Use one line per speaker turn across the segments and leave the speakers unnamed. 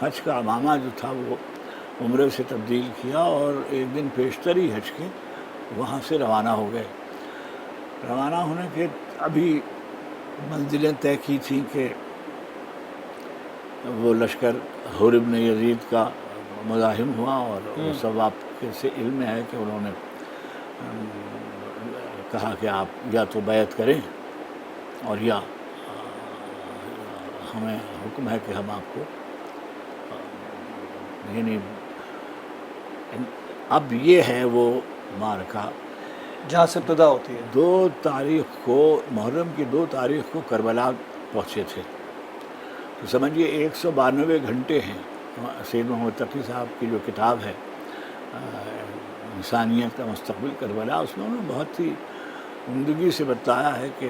حج کا امامہ جو تھا وہ عمرے سے تبدیل کیا اور ایک دن پیشتری حج کے وہاں سے روانہ ہو گئے. روانہ ہونے کے ابھی منزلیں طے کی تھیں کہ وہ لشکر حر بن یزید کا مزاحم ہوا، اور وہ سب آپ کے سے علم ہے کہ انہوں نے کہا کہ آپ یا تو بیعت کریں اور یا ہمیں حکم ہے کہ ہم آپ کو یعنی اب یہ ہے وہ معرکہ
جہاں سے ابتدا ہوتی ہے.
2 تاریخ کو، محرم کی 2 تاریخ کو کربلا پہنچے تھے. تو سمجھیے 192 گھنٹے ہیں. سید محمد تقی صاحب کی جو کتاب ہے انسانیت کا مستقبل کربلا، اس میں انہوں نے بہت ہی عمدگی سے بتایا ہے کہ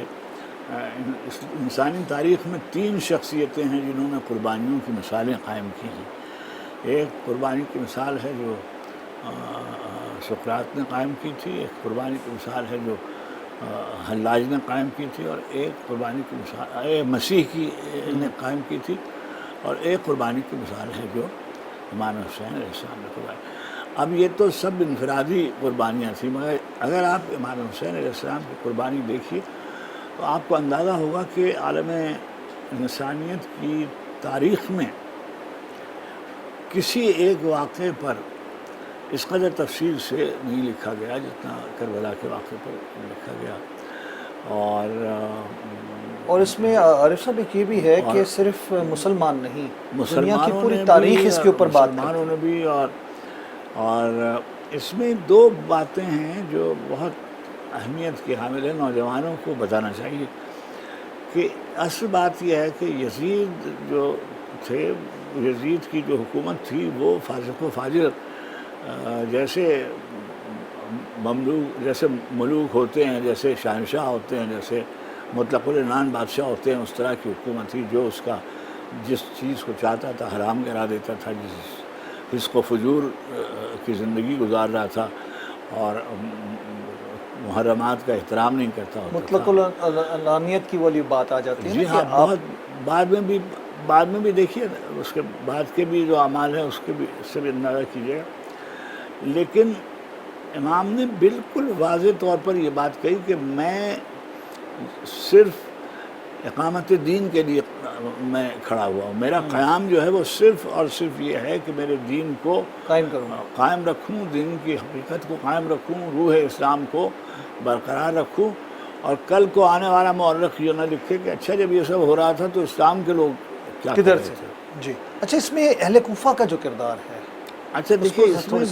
انسانی تاریخ میں 3 شخصیتیں ہیں جنہوں نے قربانیوں کی مثالیں قائم کی ہیں. ایک قربانی کی مثال ہے جو سقراط نے قائم کی تھی، ایک قربانی کی مثال ہے جو حلاج نے قائم کی تھی، اور ایک قربانی کی مثال مسیح کی نے قائم کی تھی، اور ایک قربانی کی مثال ہے جو امام حسین علیہ السلام نے قربانی. اب یہ تو سب انفرادی قربانیاں تھیں، مگر اگر آپ امام حسین علیہ السلام کی قربانی دیکھیے تو آپ کو اندازہ ہوگا کہ عالم انسانیت کی تاریخ میں کسی ایک واقعے پر اس قدر تفصیل سے نہیں لکھا گیا جتنا کربلا کے واقعے پر لکھا گیا.
اور اس میں عارف صاحب ایک یہ بھی ہے کہ صرف مسلمان نہیں، دنیا کی پوری تاریخ اس کے اوپر بات
مسلمانوں نے بھی، اور اس میں 2 باتیں ہیں جو بہت اہمیت کی حامل ہے، نوجوانوں کو بتانا چاہیے. کہ اصل بات یہ ہے کہ یزید جو تھے، یزید کی جو حکومت تھی وہ فاسق و فاجر جیسے مملوک، جیسے ملوک ہوتے ہیں، جیسے شہنشاہ ہوتے ہیں، جیسے مطلق العنان بادشاہ ہوتے ہیں، اس طرح کی حکومت تھی جو اس کا جس چیز کو چاہتا تھا حرام کرا دیتا تھا، جس فسق و فجور کی زندگی گزار رہا تھا، اور محرمات کا احترام نہیں کرتا ہوتا.
مطلق العنانیت کی والی بات آ جاتی ہے.
جی ہاں، بہت بعد میں بھی دیکھیے، اس کے بعد کے بھی جو اعمال ہیں اس کے بھی اس سے بھی اندازہ کیجیے گا. لیکن امام نے بالکل واضح طور پر یہ بات کہی کہ میں صرف اقامت دین کے لیے میں کھڑا ہوا ہوں. میرا قیام جو ہے وہ صرف اور صرف یہ ہے کہ میرے دین کو قائم رکھوں، دین کی حقیقت کو قائم رکھوں، روح اسلام کو برقرار رکھوں، اور کل کو آنے والا مورخ یہ نہ لکھے کہ اچھا جب یہ سب ہو رہا تھا تو اسلام کے لوگ کیا
کدھر سے تھے. جی اچھا، اس میں اہل کوفہ کا جو کردار ہے،
اچھا دیکھیے اس میں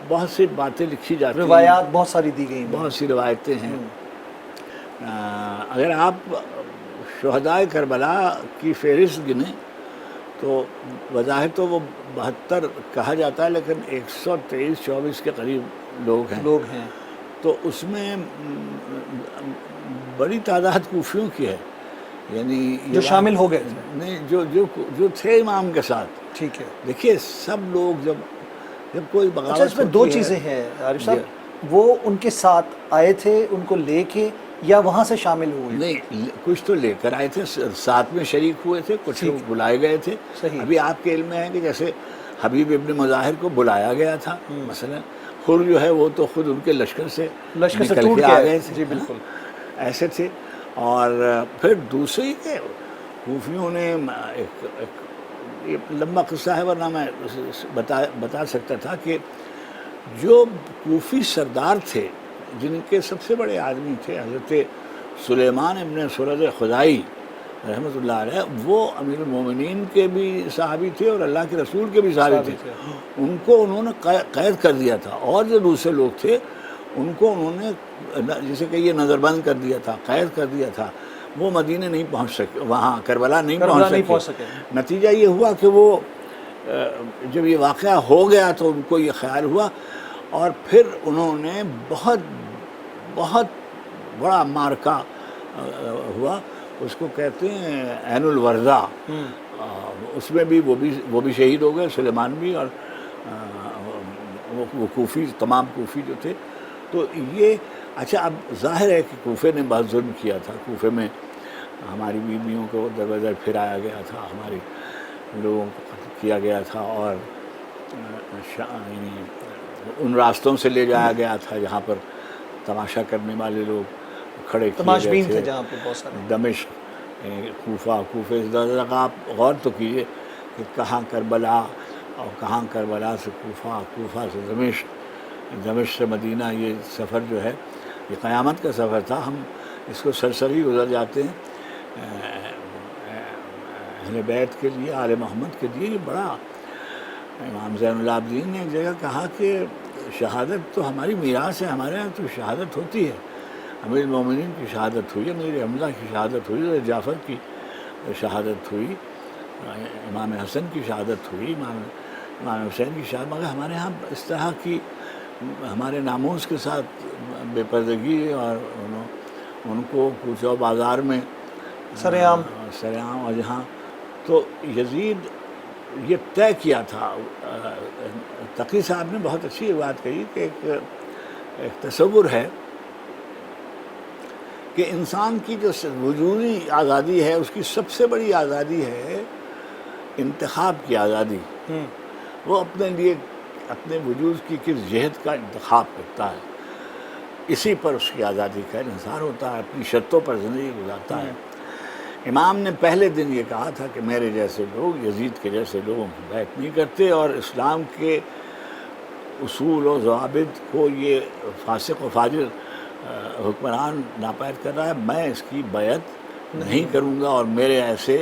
بہت سی باتیں لکھی جاتی ہیں،
روایات بہت ساری دی گئی ہیں،
بہت سی روایتیں ہیں. اگر آپ شہدائے کربلا کی فہرست گنیں تو بظاہر تو وہ 72 کہا جاتا ہے، لیکن 123-124 کے قریب لوگ ہیں. تو اس میں بڑی تعداد کوفیوں کی ہے، یعنی
جو شامل ہو گئے تھے،
نہیں جو تھے امام کے ساتھ.
ٹھیک ہے.
دیکھیے سب لوگ جب کوئی بغاوت
اچھا، اس میں 2 چیزیں ہیں عارف صاحب، وہ ان کے ساتھ آئے تھے ان کو لے کے، یا وہاں سے شامل ہوئے؟
نہیں، کچھ تو لے کر آئے تھے، ساتھ میں شریک ہوئے تھے، کچھ لوگ بلائے گئے تھے. ابھی آپ کے علم میں ہے کہ جیسے حبیب ابن مظاہر کو بلایا گیا تھا مثلا، خر جو ہے وہ تو خود ان کے لشکر سے نکل کے آ گئے تھے.
جی بالکل
ایسے تھے. اور پھر دوسری کہ کوفیوں نے ایک لمبا قصہ ہے ورنہ میں بتا سکتا تھا کہ جو کوفی سردار تھے جن کے سب سے بڑے آدمی تھے حضرت سلیمان ابن سرد خدائی رحمۃ اللہ علیہ، وہ امیر المومنین کے بھی صحابی تھے اور اللہ کے رسول کے بھی صحابی تھے. ان کو انہوں نے قید کر دیا تھا، اور جو دوسرے لوگ تھے ان کو انہوں نے جسے کہ یہ نظر بند کر دیا تھا، قید کر دیا تھا. وہ مدینہ نہیں پہنچ سکے، وہاں کربلا نہیں پہنچ سکے. نتیجہ یہ ہوا کہ وہ جب یہ واقعہ ہو گیا تو ان کو یہ خیال ہوا، اور پھر انہوں نے بہت بڑا معرکہ ہوا، اس کو کہتے ہیں عین الورزہ. اس میں بھی وہ بھی شہید ہو گئے، سلیمان بھی، اور وہ کوفی، تمام کوفی جو تھے. تو یہ اچھا، اب ظاہر ہے کہ کوفے نے بہت ظلم کیا تھا. کوفے میں ہماری بیویوں کو در بدر پھرایا گیا تھا، ہماری لوگوں کو قتل کیا گیا تھا، اور یعنی ان راستوں سے لے جایا گیا تھا جہاں پر تماشا کرنے والے لوگ کھڑے کیے گئے
تماشبین
تھے،
تھے جہاں پہ بہت سارے.
دمشق، کوفہ سے ذرا آپ غور تو کیجئے کہ کہاں کربلا اور کہاں کربلا سے کوفہ، کوفہ سے دمشق، دمشق سے مدینہ. یہ سفر جو ہے یہ قیامت کا سفر تھا. ہم اس کو سرسری گزر جاتے ہیں. اہل بیت کے لیے، آل محمد کے لیے یہ بڑا. امام زین العابدین نے ایک جگہ کہا کہ شہادت تو ہماری میراث ہے، ہمارے یہاں تو شہادت ہوتی ہے. امیر المومنین کی شہادت ہوئی، امیر حمزہ کی شہادت ہوئی، جعفر کی شہادت ہوئی، امام حسن کی شہادت ہوئی، امام حسین کی شہادت، مگر ہمارے ہاں اس طرح کی ہمارے ناموس کے ساتھ بے پردگی اور ان کو کوچہ و بازار میں
سرعام
اور جہاں تو یزید یہ طے کیا تھا. تقی صاحب نے بہت اچھی بات کہی کہ ایک تصور ہے کہ انسان کی جو وجودی آزادی ہے اس کی سب سے بڑی آزادی ہے انتخاب کی آزادی. وہ اپنے لیے اپنے وجود کی کس جہت کا انتخاب کرتا ہے، اسی پر اس کی آزادی کا انحصار ہوتا ہے، اپنی شرطوں پر زندگی گزارتا ہے. امام نے پہلے دن یہ کہا تھا کہ میرے جیسے لوگ یزید کے جیسے لوگوں کی بیعت نہیں کرتے، اور اسلام کے اصول و ضوابط کو یہ فاسق و فاجر حکمران ناپید کر رہا ہے، میں اس کی بیعت نہیں کروں گا، اور میرے ایسے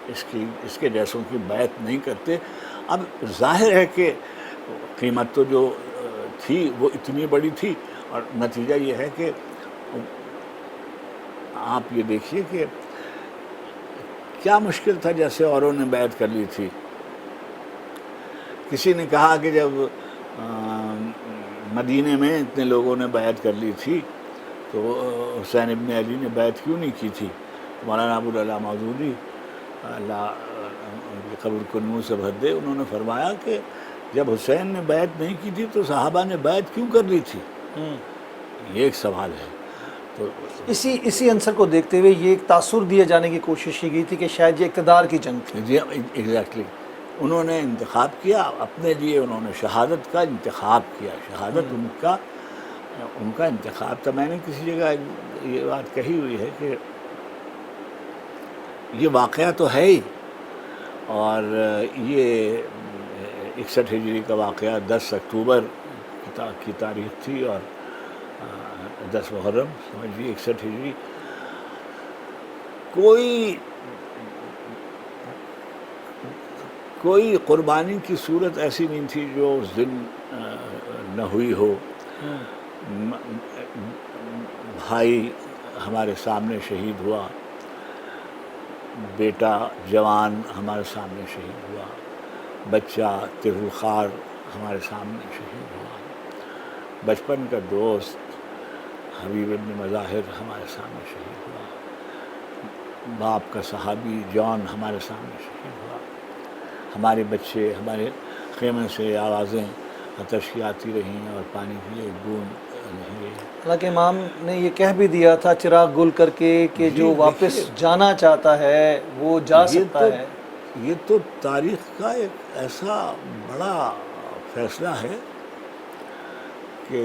اس کے جیسوں کی بیعت نہیں کرتے. اب ظاہر ہے کہ قیمت تو جو تھی وہ اتنی بڑی تھی، اور نتیجہ یہ ہے کہ آپ یہ دیکھیے کہ کیا مشکل تھا جیسے اوروں نے بیعت کر لی تھی. کسی نے کہا کہ جب مدینے میں اتنے لوگوں نے بیعت کر لی تھی تو حسین ابن علی نے بیعت کیوں نہیں کی تھی؟ مولانا ابوالعلا مودودی اللہ ان کی قبر کو نور سے بھر دے، انہوں نے فرمایا کہ جب حسین نے بیعت نہیں کی تھی تو صحابہ نے بیعت کیوں کر لی تھی؟ یہ ایک سوال ہے. تو
اسی عنصر کو دیکھتے ہوئے یہ ایک تاثر دیے جانے کی کوشش کی گئی تھی کہ شاید یہ اقتدار کی جنگ تھی.
جی ایگزیکٹلی. انہوں نے انتخاب کیا اپنے لیے، انہوں نے شہادت کا انتخاب کیا. شہادت ان کا انتخاب تھا. میں نے کسی جگہ یہ بات کہی ہوئی ہے کہ یہ واقعہ تو ہے ہی، اور یہ 61 ہجری کا واقعہ 10 اکتوبر کی تاریخ تھی، اور 10 محرم سمجھیے 61 ہجری. کوئی قربانی کی صورت ایسی نہیں تھی جو اس دن نہ ہوئی ہو. بھائی ہمارے سامنے شہید ہوا، بیٹا جوان ہمارے سامنے شہید ہوا، بچہ طفلخوار ہمارے سامنے شہید ہوا، بچپن کا دوست حبیب ابن مظاہر ہمارے سامنے شہید ہوا، باپ کا صحابی جان ہمارے سامنے شہید ہوا. ہمارے بچے، ہمارے خیمے سے آوازیں آتش کی آتی رہیں اور پانی کی ایک بوند نہیں رہی.
حالانکہ امام نے یہ کہہ بھی دیا تھا چراغ گل کر کے کہ جو واپس جانا چاہتا ہے وہ جا سکتا ہے.
یہ تو تاریخ کا ایک ایسا بڑا فیصلہ ہے کہ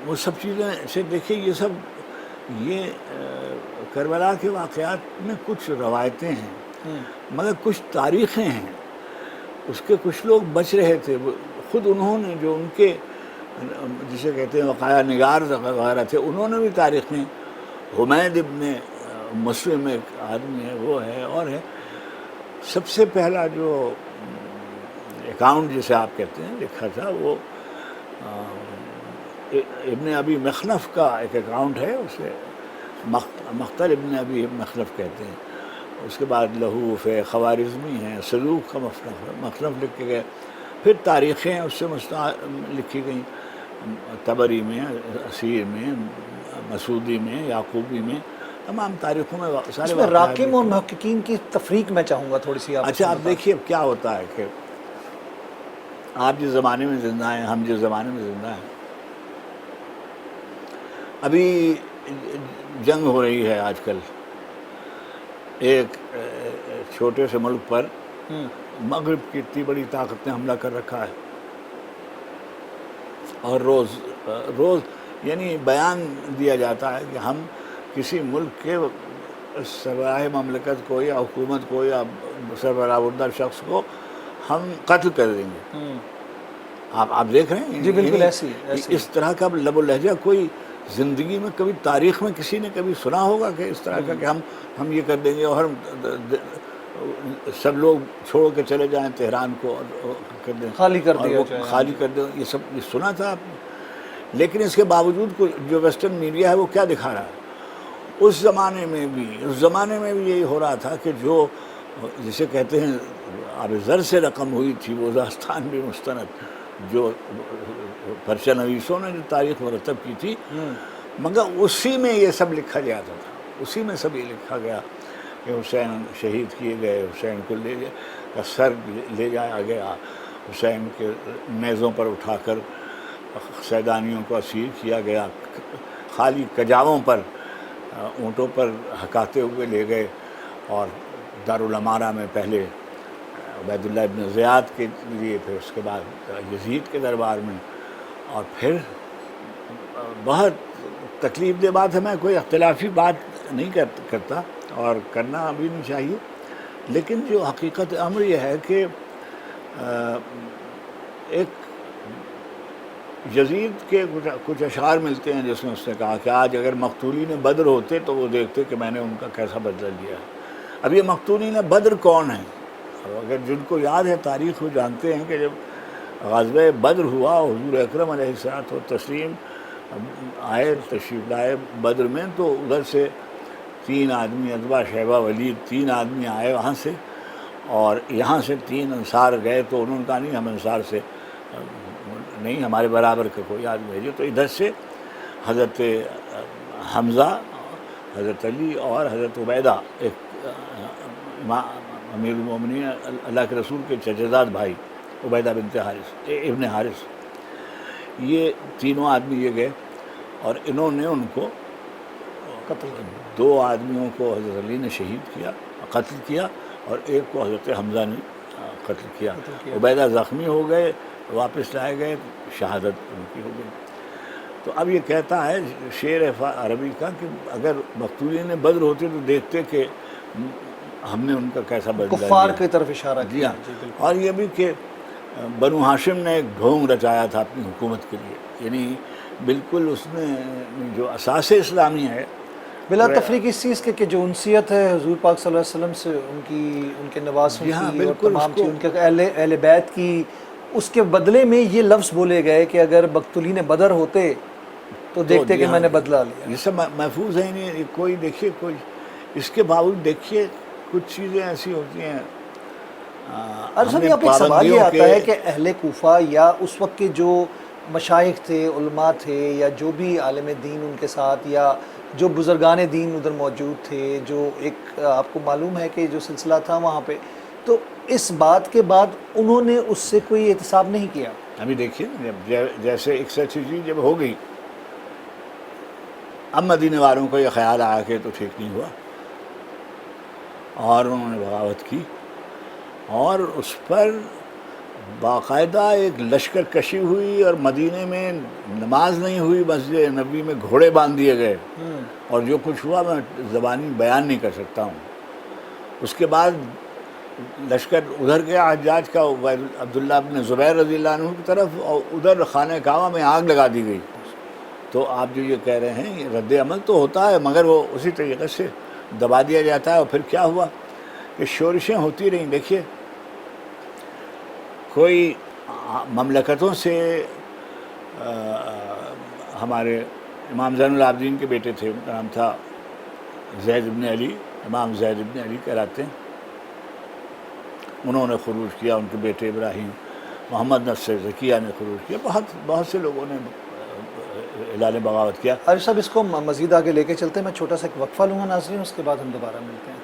وہ سب چیزیں سے دیکھیں. یہ سب یہ کربلا کے واقعات میں کچھ روایتیں ہیں مگر کچھ تاریخیں ہیں. اس کے کچھ لوگ بچ رہے تھے، خود انہوں نے جو ان کے جسے کہتے ہیں وقایہ نگار وغیرہ تھے، انہوں نے بھی تاریخ میں حمید ابن مسلم ایک آدمی ہے، وہ ہے اور ہے. سب سے پہلا جو اکاؤنٹ جسے آپ کہتے ہیں لکھا تھا وہ ابن ابی مخنف کا ایک اکاؤنٹ ہے، اسے مختل ابن ابی مخنف کہتے ہیں. اس کے بعد لہوف ہے، خوارزمی ہے، سلوک کا مخنف لکھ کے گئے. پھر تاریخیں اس سے لکھی گئیں، طبری میں، اسیر میں، مسعودی میں، یعقوبی میں، تمام تاریخوں میں سارے واقعات.
راکم اور محققین کی تفریق میں چاہوں گا تھوڑی سی.
اچھا آپ دیکھیے کیا ہوتا ہے کہ آپ جس زمانے میں زندہ ہیں، ہم جس زمانے میں زندہ ہیں، ابھی جنگ ہو رہی ہے آج کل ایک چھوٹے سے ملک پر مغرب کی اتنی بڑی طاقت نے حملہ کر رکھا ہے، اور روز یعنی بیان دیا جاتا ہے کہ ہم کسی ملک کے سربراہ مملکت کو یا حکومت کو یا سربراہ بردار شخص کو ہم قتل کر دیں گے۔ آپ دیکھ رہے ہیں
جی بالکل
یعنی
ایسی
اس طرح کا لب و لہجہ کوئی زندگی میں کبھی تاریخ میں کسی نے کبھی سنا ہوگا کہ اس طرح کا کہ ہم یہ کر دیں گے اور سب لوگ چھوڑ کے چلے جائیں تہران کو اور کر دیں،
خالی کر
اور
دیا
وہ
جائے۔
خالی کر دیں، یہ سب سنا تھا آپ نے؟ لیکن اس کے باوجود جو ویسٹرن میڈیا ہے وہ کیا دکھا رہا ہے؟ اس زمانے میں بھی یہی ہو رہا تھا کہ جو جسے کہتے ہیں آب زر سے رقم ہوئی تھی وہ داستان بھی مستند، جو پرچہ نویسوں نے جو تاریخ مرتب کی تھی، مگر اسی میں یہ سب لکھا جاتا تھا، اسی میں سب یہ لکھا گیا کہ حسین شہید کیے گئے، حسین کو سر لے جایا گیا، حسین کے نیزوں پر اٹھا کر سیدانیوں کو اسیر کیا گیا، خالی کجاووں پر اونٹوں پر ہکاتے ہوئے لے گئے، اور دارالامارہ میں پہلے عبید اللہ ابن زیاد کے لیے، پھر اس کے بعد یزید کے دربار میں، اور پھر بہت تکلیف دہ بات ہے، میں کوئی اختلافی بات نہیں کرتا اور کرنا بھی نہیں چاہیے، لیکن جو حقیقت امر یہ ہے کہ ایک یزید کے کچھ اشعار ملتے ہیں جس میں اس نے کہا کہ آج اگر مقتولین بدر ہوتے تو وہ دیکھتے کہ میں نے ان کا کیسا بدلہ لیا ہے۔ اب یہ مقتولین بدر کون ہیں؟ اگر جن کو یاد ہے تاریخ وہ جانتے ہیں کہ جب غزوہ بدر ہوا، حضور اکرم علیہ الصلوۃ والتسلیم آئے، تشریف لائے بدر میں، تو ادھر سے 3 آدمی، عتبہ شیبہ ولید 3 آدمی آئے وہاں سے، اور یہاں سے 3 انصار گئے، تو انہوں نے کہا نہیں ہم انصار سے نہیں، ہمارے برابر کا کوئی آدمی بھیجو، تو ادھر سے حضرت حمزہ، حضرت علی اور حضرت عبیدہ، ایک امیر المومنین اللہ کے رسول کے چچزاد بھائی عبیدہ ابن حارث، یہ تینوں آدمی یہ گئے، اور انہوں نے ان کو
قتل
2 آدمیوں کو حضرت علی نے شہید کیا، قتل کیا، اور ایک کو حضرت حمزہ نے قتل کیا۔ عبیدہ زخمی ہو گئے، واپس لائے گئے، شہادت ان کی ہو گئی۔ تو اب یہ کہتا ہے شعر عربی کا کہ اگر مقتولین بدر ہوتے تو دیکھتے کہ ہم نے ان کا کیسا بدلہ لیا۔
کفار کی طرف اشارہ
جی
کیا۔
ہاں، اور یہ بھی کہ بنو ہاشم نے ایک ڈھونگ رچایا تھا اپنی حکومت کے لیے، یعنی بالکل اس میں جو اساس اسلامی ہے
بلا تفریق اس چیز کے کہ جو انسیت ہے حضور پاک صلی اللہ علیہ وسلم سے، ان کے نواسوں
جی ہاں
کی اور
بالکل،
تمام
اس کو
ان کے اہل بیت کی، اس کے بدلے میں یہ لفظ بولے گئے کہ اگر مقتولین بدر ہوتے تو دیکھتے کہ میں نے بدلہ لیا۔
یہ سب محفوظ ہے نہیں، کوئی دیکھیے، کوئی اس کے باوجود دیکھیے کچھ چیزیں ایسی ہوتی ہیں، ہم نے
یہاں پہ ایک سوال یہ
پابندیوں
آتا ہے کہ اہل کوفہ یا اس وقت کے جو مشائخ تھے، علماء تھے، یا جو بھی عالم دین ان کے ساتھ، یا جو بزرگان دین ادھر موجود تھے، جو ایک آپ کو معلوم ہے کہ جو سلسلہ تھا وہاں پہ، تو اس بات کے بعد انہوں نے اس سے کوئی احتساب نہیں کیا۔
ابھی دیکھیے جیسے 61 ہجری جب ہو گئی، اب مدینے والوں کو یہ خیال آیا کہ تو ٹھیک نہیں ہوا، اور انہوں نے بغاوت کی، اور اس پر باقاعدہ ایک لشکر کشی ہوئی، اور مدینے میں نماز نہیں ہوئی، مسجد نبی میں گھوڑے باندھ دیے گئے، اور جو کچھ ہوا میں زبانی بیان نہیں کر سکتا ہوں۔ اس کے بعد لشکر ادھر گیا حجاج کا عبداللہ بن زبیر رضی اللہ عنہ کی طرف، اور ادھر خانہ کعبہ میں آگ لگا دی گئی۔ تو آپ جو یہ کہہ رہے ہیں یہ رد عمل تو ہوتا ہے، مگر وہ اسی طریقے سے دبا دیا جاتا ہے، اور پھر کیا ہوا کہ شورشیں ہوتی رہیں۔ دیکھیے کوئی مملکتوں سے ہمارے امام زین العابدین کے بیٹے تھے، ان کا نام تھا زید ابن علی، امام زید ابن علی کہلاتے ہیں، انہوں نے خروج کیا، ان کے بیٹے ابراہیم، محمد نصر زکیہ نے خروج کیا، بہت سے لوگوں نے اعلان بغاوت کیا۔
عارف صاحب اس کو مزید آگے لے کے چلتے ہیں، میں چھوٹا سا ایک وقفہ لوں گا ناظرین، اس کے بعد ہم دوبارہ ملتے ہیں۔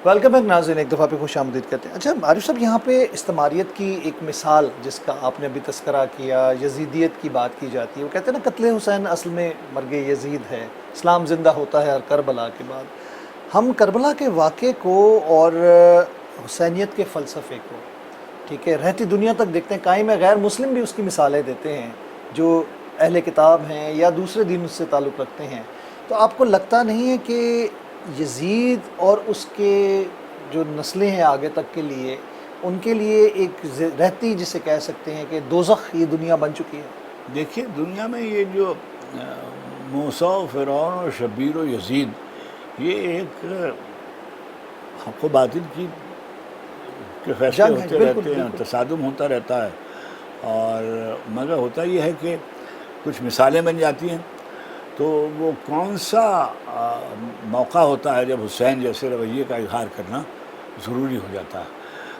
ویلکم بیک ناظرین، ایک دفعہ پہ خوش آمدید کہتے ہیں۔ اچھا عارف صاحب، یہاں پہ استعماریت کی ایک مثال جس کا آپ نے ابھی تذکرہ کیا، یزیدیت کی بات کی جاتی ہے، وہ کہتے ہیں نا قتل حسین اصل میں مرگ یزید ہے، اسلام زندہ ہوتا ہے ہر کربلا کے بعد۔ ہم کربلا کے واقعے کو اور حسینیت کے فلسفے کو، ٹھیک ہے، رہتی دنیا تک دیکھتے ہیں، قائم غیر مسلم بھی اس کی مثالیں دیتے ہیں جو اہل کتاب ہیں یا دوسرے دین سے تعلق رکھتے ہیں۔ تو آپ کو لگتا نہیں ہے کہ یزید اور اس کے جو نسلیں ہیں آگے تک کے لیے، ان کے لیے ایک رہتی جسے کہہ سکتے ہیں کہ دوزخ یہ دنیا بن چکی ہے؟
دیکھیے دنیا میں یہ جو موسیٰ و فرعون اور شبیر و یزید، یہ ایک حق و باطل کی کے فیصلے
جنگ ہے،
ہوتے
بالکل
رہتے ہیں،
بالکل۔
تصادم ہوتا رہتا ہے، اور مگر ہوتا یہ ہے کہ کچھ مثالیں بن جاتی ہیں، تو وہ کون سا موقع ہوتا ہے جب حسین جیسے رویے کا اظہار کرنا ضروری ہو جاتا ہے۔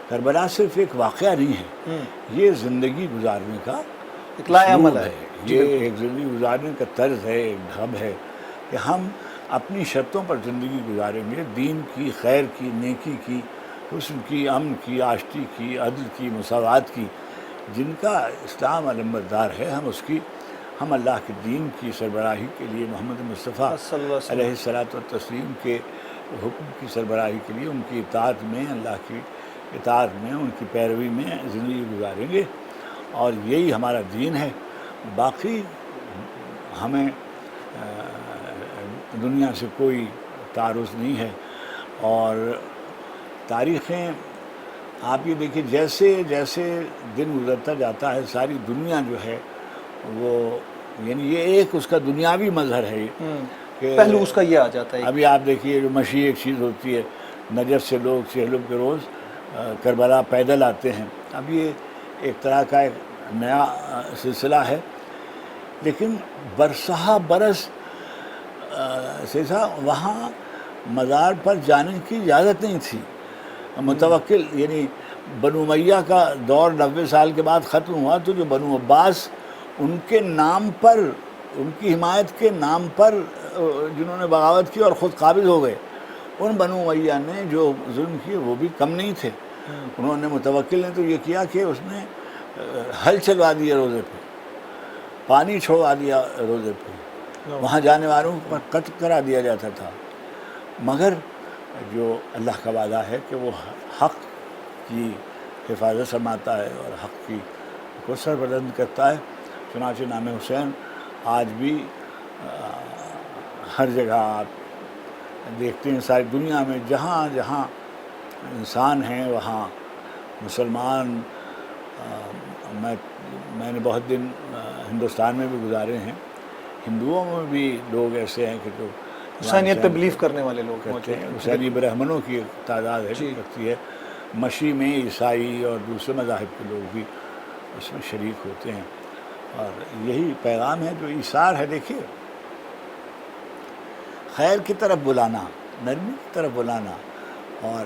کربلا صرف ایک واقعہ نہیں ہے، یہ زندگی گزارنے کا
ایک لائے عمل
اسلوب
ہے،
یہ ایک زندگی گزارنے کا طرز ہے، ایک ڈھب ہے کہ ہم اپنی شرطوں پر زندگی گزاریں گے، دین کی، خیر کی، نیکی کی، حسن کی، امن کی، آشتی کی، عدل کی، مساوات کی، جن کا اسلام علمبردار ہے، ہم اللہ کے دین کی سربراہی کے لیے، محمد مصطفیٰ
صلی اللہ علیہ وسلم۔
علیہ الصلاۃ والتسلیم کے حکم کی سربراہی کے لیے، ان کی اطاعت میں، اللہ کی اطاعت میں، ان کی پیروی میں زندگی گزاریں گے، اور یہی ہمارا دین ہے۔ باقی ہمیں دنیا سے کوئی تعارض نہیں ہے، اور تاریخیں آپ یہ دیکھیں جیسے جیسے دن گزرتا جاتا ہے، ساری دنیا جو ہے وہ، یعنی یہ ایک اس کا دنیاوی مظہر ہے کہ
پہلو اس کا یہ آ جاتا ہے۔
ابھی آپ دیکھیے جو مشی ایک چیز ہوتی ہے، نجف سے لوگ چہلم کے روز کربلا پیدل آتے ہیں، اب یہ ایک طرح کا ایک نیا سلسلہ ہے، لیکن برسہ برس سیسا وہاں مزار پر جانے کی اجازت نہیں تھی۔ متوکل یعنی بنو امیہ کا دور 90 سال کے بعد ختم ہوا، تو جو بنو عباس ان کے نام پر، ان کی حمایت کے نام پر جنہوں نے بغاوت کی اور خود قابض ہو گئے، ان بنو امیہ نے جو ظلم کیے وہ بھی کم نہیں تھے۔ انہوں نے، متوکل نے تو یہ کیا کہ اس نے حل چلوا دیا روزے پہ، پانی چھوڑوا دیا روزے پہ، وہاں جانے والوں پر قتل کرا دیا جاتا تھا، مگر جو اللہ کا وعدہ ہے کہ وہ حق کی حفاظت فرماتا ہے اور حق کی کو سربلند کرتا ہے، چنانچہ نام حسین آج بھی ہر جگہ آپ دیکھتے ہیں، ساری دنیا میں جہاں جہاں انسان ہیں وہاں مسلمان، میں نے بہت دن ہندوستان میں بھی گزارے ہیں، ہندوؤں میں بھی لوگ ایسے ہیں کہ جو
حسینیت پہ بلیف کرنے والے لوگ
کرتے ہیں،
موجود ہیں۔
حسینی برہمنوں کی ایک تعداد ہے کرتی ہے، مشی میں عیسائی اور دوسرے مذاہب کے لوگ بھی اس میں شریک ہوتے ہیں، اور یہی پیغام ہے جو ایثار ہے۔ دیکھیے خیر کی طرف بلانا، نرمی کی طرف بلانا، اور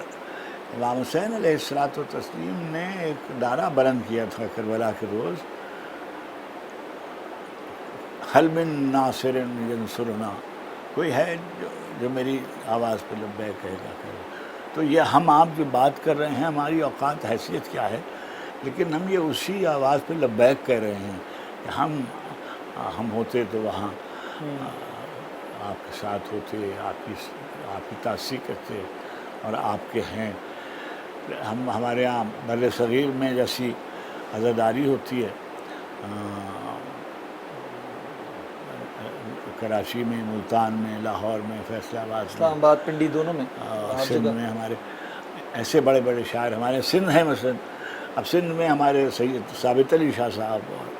امام حسین علیہ الصلاۃ والتسلیم نے ایک نعرہ بلند کیا تھا کربلا کے روز، حل من ناصر ینصرنا، کوئی ہے جو میری آواز پہ لبیک کہے گا۔ تو یہ ہم آپ جو بات کر رہے ہیں، ہماری اوقات حیثیت کیا ہے، لیکن ہم یہ اسی آواز پہ لبیک کہہ رہے ہیں کہ ہم ہوتے تو وہاں آپ کے ساتھ ہوتے، آپ کی تاثیر کرتے، اور آپ کے ہیں۔ ہمارے یہاں بر صغیر میں جیسی عزاداری ہوتی ہے، کراچی میں، ملتان میں، لاہور میں، فیصل آباد میں،
اسلام آباد، پنڈی، دونوں میں،
سندھ میں ہمارے ایسے بڑے بڑے شاعر، ہمارے سندھ ہیں مثلا، اب سندھ میں ہمارے سید ثابت علی شاہ صاحب اور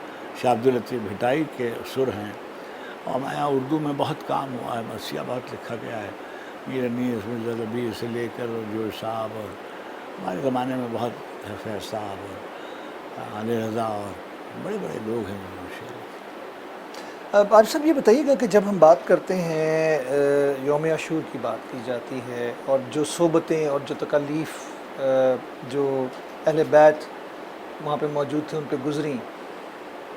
شاہ عبداللطیف بھٹائی کے سر ہیں، اور ہمارے یہاں اردو میں بہت کام ہوا ہے، مرثیہ بہت لکھا گیا ہے، میر انیس مرزا ذبیح سے لے کر جوش صاحب، اور ہمارے زمانے میں بہت فیض صاحب اور علی رضا، اور بڑے بڑے لوگ ہیں ماشاء اللہ۔
عارف صاحب یہ بتائیے گا کہ جب ہم بات کرتے ہیں یوم عاشور کی بات کی جاتی ہے، اور جو صحبتیں اور جو تکالیف جو اہل بیت وہاں پہ موجود تھے ان پہ گزریں،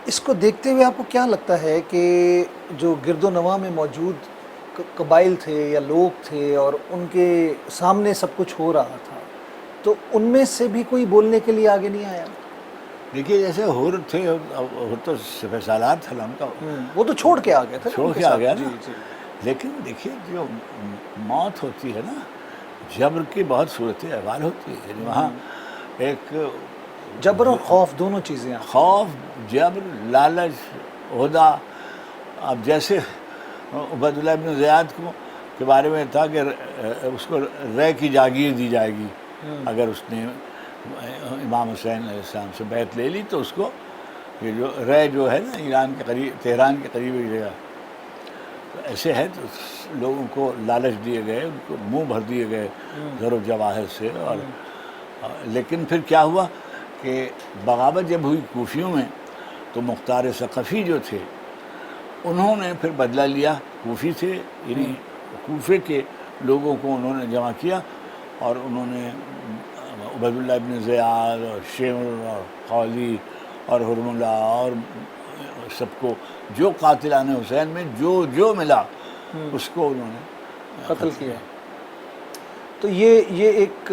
اس کو دیکھتے ہوئے آپ کو کیا لگتا ہے کہ جو گرد و نواح میں موجود قبائل تھے یا لوگ تھے اور ان کے سامنے سب کچھ ہو رہا تھا، تو ان میں سے بھی کوئی بولنے کے لیے آگے نہیں آیا؟
دیکھیے جیسے حر تھے، حر تو سپہ سالار تھا ان کا،
وہ تو چھوڑ کے آ گئے تھے نا
چھوڑ
ان
کے آ
ساتھ۔
گیا
جی
نا۔
جی
لیکن دیکھیے جو موت ہوتی ہے نا، جبر کی بہت صورتیں احوال ہوتی ہے، یعنی وہاں ایک
جبر اور خوف دونوں چیزیں آتی ہیں۔
خوف، جبر، لالچ، عہدہ۔ اب جیسے عبید اللہ بن زیاد کو کے بارے میں تھا کہ اس کو رے کی جاگیر دی جائے گی، اگر اس نے امام حسین علیہ السلام سے بیعت لے لی تو اس کو یہ جو رے جو ہے نا ایران کے قریب، تہران کے قریب ایک جگہ، تو ایسے ہے تو لوگوں کو لالچ دیے گئے، ان کو منہ بھر دیے گئے زر و جواہر سے۔ اور لیکن پھر کیا ہوا کہ بغاوت جب ہوئی کوفیوں میں تو مختار ثقفی جو تھے انہوں نے پھر بدلہ لیا، کوفی تھے، یعنی کوفے کے لوگوں کو انہوں نے جمع کیا اور انہوں نے عبید اللہ ابن زیاد اور شمر اور قولی اور حرملہ اور سب کو جو قاتلان حسین میں جو ملا اس کو انہوں نے
قتل کیا۔ تو یہ ایک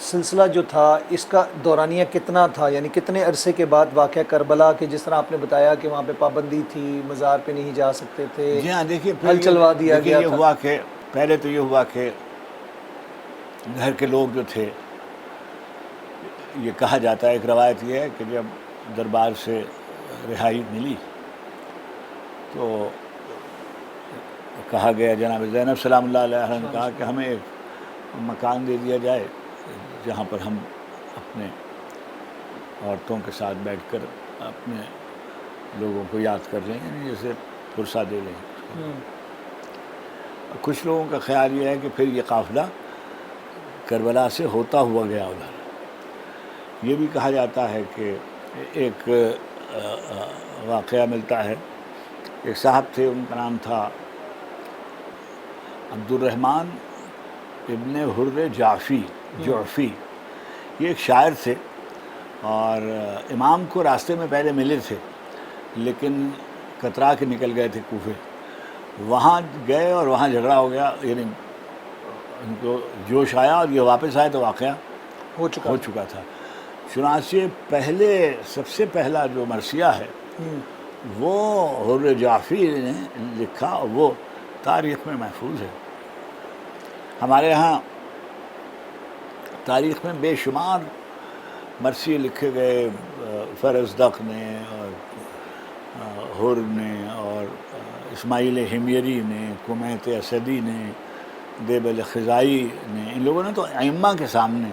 سلسلہ جو تھا اس کا دورانیہ کتنا تھا، یعنی کتنے عرصے کے بعد واقعہ کربلا کہ جس طرح آپ نے بتایا کہ وہاں پہ پابندی تھی، مزار پہ نہیں جا سکتے تھے،
جی ہاں دیکھیے
حل چلوا دیا گیا
یہ
تھا؟
ہوا کہ پہلے تو یہ ہوا کہ گھر کے لوگ جو تھے، یہ کہا جاتا ہے، ایک روایت یہ ہے کہ جب دربار سے رہائی ملی تو کہا گیا، جناب زینب سلام اللہ علیہ نے کہا کہ ہمیں ایک مکان دے دیا جائے جہاں پر ہم اپنے عورتوں کے ساتھ بیٹھ کر اپنے لوگوں کو یاد کر لیں، یعنی جیسے پرسہ دے لیں۔ کچھ لوگوں کا خیال یہ ہے کہ پھر یہ قافلہ کربلا سے ہوتا ہوا گیا ادھر۔ یہ بھی کہا جاتا ہے کہ ایک واقعہ ملتا ہے، ایک صاحب تھے، ان کا نام تھا عبد الرحمن ابن حر جعفی، یہ ایک شاعر تھے اور امام کو راستے میں پہلے ملے تھے لیکن کترا کے نکل گئے تھے کوفے، وہاں گئے اور وہاں جھگڑا ہو گیا، یعنی ان کو جوش آیا اور یہ واپس آئے تو واقعہ ہو چکا تھا۔ چنانچہ سب سے پہلا جو مرثیہ ہے وہ حر جعفی نے لکھا، وہ تاریخ میں محفوظ ہے۔ ہمارے ہاں تاریخ میں بے شمار مرثیے لکھے گئے، فرزدق نے اور حر نے اور اسماعیل حمیری نے، کمیت اسدی نے، دیبل خزائی نے، ان لوگوں نے تو ائمہ کے سامنے،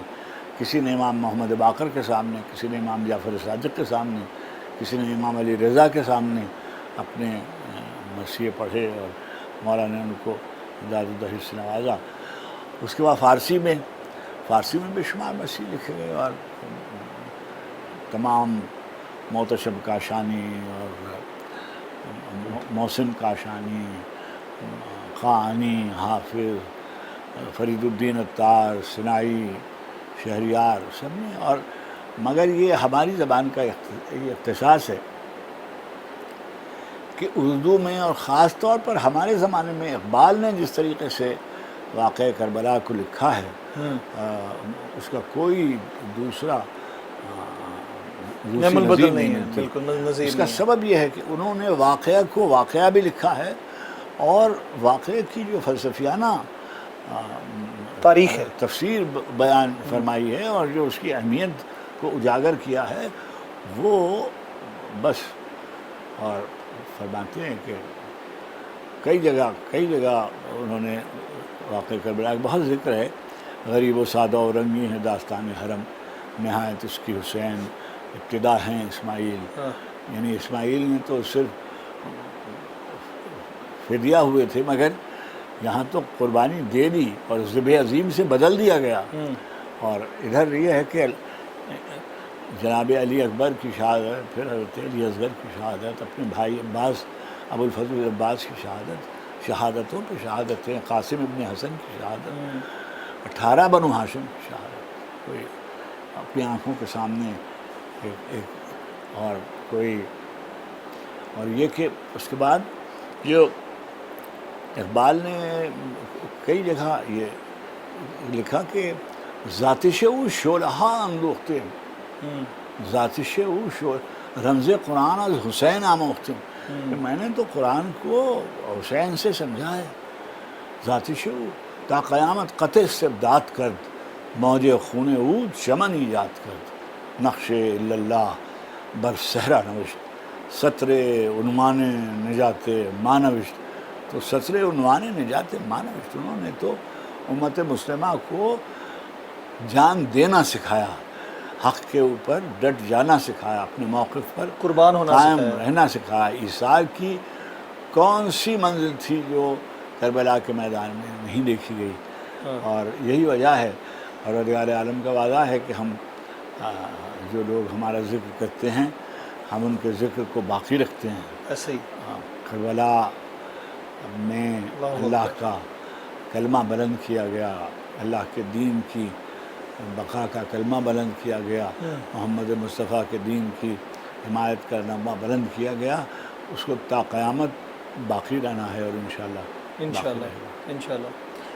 کسی نے امام محمد باقر کے سامنے، کسی نے امام جعفر صادق کے سامنے، کسی نے امام علی رضا کے سامنے اپنے مرثیے پڑھے اور مولا نے ان کو داد و دہش سے نوازا۔ اس کے بعد فارسی میں بے شمار مرثیے لکھے گئے اور تمام محتشم کاشانی اور محسن کاشانی، قانی، حافظ، فرید الدین عطار، سنائی، شہریار، سب نے۔ اور مگر یہ ہماری زبان کا یہ اختصاص ہے کہ اردو میں اور خاص طور پر ہمارے زمانے میں اقبال نے جس طریقے سے واقعہ کربلا کو لکھا ہے اس کا کوئی دوسرا
نعم
نظیر
البدل نہیں ہے،
ملتی۔
بالکل نظیر
اس کا
نہیں ہے۔
سبب یہ ہے کہ انہوں نے واقعہ کو واقعہ بھی لکھا ہے اور واقعے کی جو فلسفیانہ
تاریخ ہے،
تفسیر بیان فرمائی ہے اور جو اس کی اہمیت کو اجاگر کیا ہے وہ بس۔ اور فرماتے ہیں کہ کئی جگہ انہوں نے واقعہ کربلا بہت ذکر ہے، غریب و سادہ و رنگی ہے داستان حرم، نہایت اس کی حسین، ابتدا ہیں اسماعیل۔ یعنی اسماعیل نے تو صرف فدیہ ہوئے تھے مگر یہاں تو قربانی دے دی اور ذبح عظیم سے بدل دیا گیا۔ اور ادھر یہ ہے کہ جناب علی اکبر کی شہادت، پھر حضرت علی اصغر کی شہادت، اپنے بھائی عباس، ابو الفضل عباس کی شہادت، شہادتوں پہ شہادتیں، قاسم ابن حسن کی شہادت، 18 بنو ہاشم کی شہادت، کوئی اپنی آنکھوں کے سامنے اور یہ کہ اس کے بعد جو اقبال نے کئی جگہ یہ لکھا کہ ذاتش او شعلہا اندوخته ذاتش او رمز قرآن از حسین آموخته کہ میں نے تو قرآن کو حسین سے سمجھا ہے. ذاتش او تا قیامت قطع استبداد کرد موج خون عود چمن ایجاد کرد نقش اللہ بر صحرا نوشت سطر عنوان نجات ما نوشت. تو سطر عنوان نجات ما نوشت، انہوں نے تو امت مسلمہ کو جان دینا سکھایا، حق کے اوپر ڈٹ جانا سکھایا، اپنے موقف پر
قربان ہونا
قائم
سکھایا.
رہنا سکھایا. ایثار کی کون سی منزل تھی جو کربلا کے میدان میں نہیں دیکھی گئی؟ اور یہی وجہ ہے، پروردگار عالم کا وعدہ ہے کہ ہم جو لوگ ہمارا ذکر کرتے ہیں ہم ان کے ذکر کو باقی رکھتے ہیں.
ایسے ہی
کربلا میں اللہ کا کلمہ بلند کیا گیا، اللہ کے دین کی بقا کا کلمہ بلند کیا گیا، محمد مصطفیٰ کے دین کی حمایت کا کلمہ بلند کیا گیا. اس کو تا قیامت باقی رہنا ہے اور انشاءاللہ.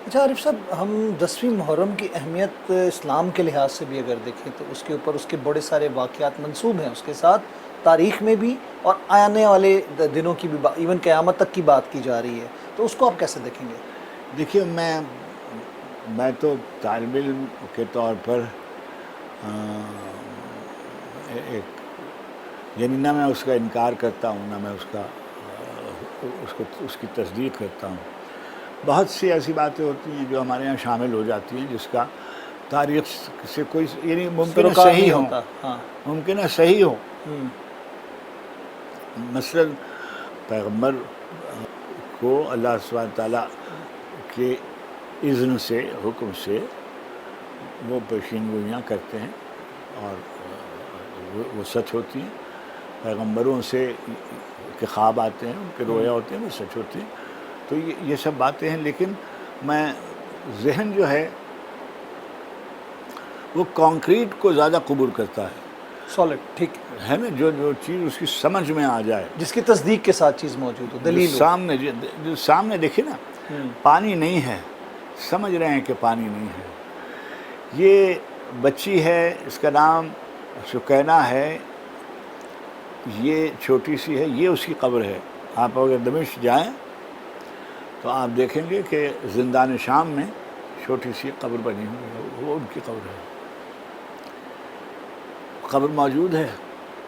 اچھا عارف صاحب، ہم 10ویں محرم کی اہمیت اسلام کے لحاظ سے بھی اگر دیکھیں تو اس کے اوپر اس کے بڑے سارے واقعات منسوب ہیں، اس کے ساتھ تاریخ میں بھی اور آنے والے دنوں کی بھی ایون قیامت تک کی بات کی جا رہی ہے، تو اس کو آپ کیسے دیکھیں گے؟
دیکھیے، میں تو طالب علم کے طور پر یعنی نہ میں اس کا انکار کرتا ہوں نہ میں اس کی تصدیق کرتا ہوں. بہت سی ایسی باتیں ہوتی ہیں جو ہمارے یہاں شامل ہو جاتی ہیں جس کا تاریخ سے کوئی یعنی ممکن ہے صحیح ہو، ممکن ہے صحیح ہو. مثلا پیغمبر کو اللہ سبحانہ تعالیٰ کے اذن سے، حکم سے وہ پیشین گوئیاں کرتے ہیں اور وہ سچ ہوتی ہیں. پیغمبروں سے کے خواب آتے ہیں، ان کے رویا ہوتے ہیں، وہ سچ ہوتے ہیں. تو یہ سب باتیں ہیں، لیکن میں ذہن جو ہے وہ کانکریٹ کو زیادہ قبول کرتا ہے.
سالڈ، ٹھیک
ہے نا، جو چیز اس کی سمجھ میں آ جائے،
جس کی تصدیق کے ساتھ چیز موجود ہو، دلیل ہو.
سامنے دیکھیں نا، پانی نہیں ہے، سمجھ رہے ہیں کہ پانی نہیں ہے. یہ بچی ہے، اس کا نام سکینہ ہے، یہ چھوٹی سی ہے، یہ اس کی قبر ہے. آپ اگر دمشق جائیں تو آپ دیکھیں گے کہ زندان شام میں چھوٹی سی قبر بنی ہوئی ہے، وہ ان کی قبر ہے. قبر موجود ہے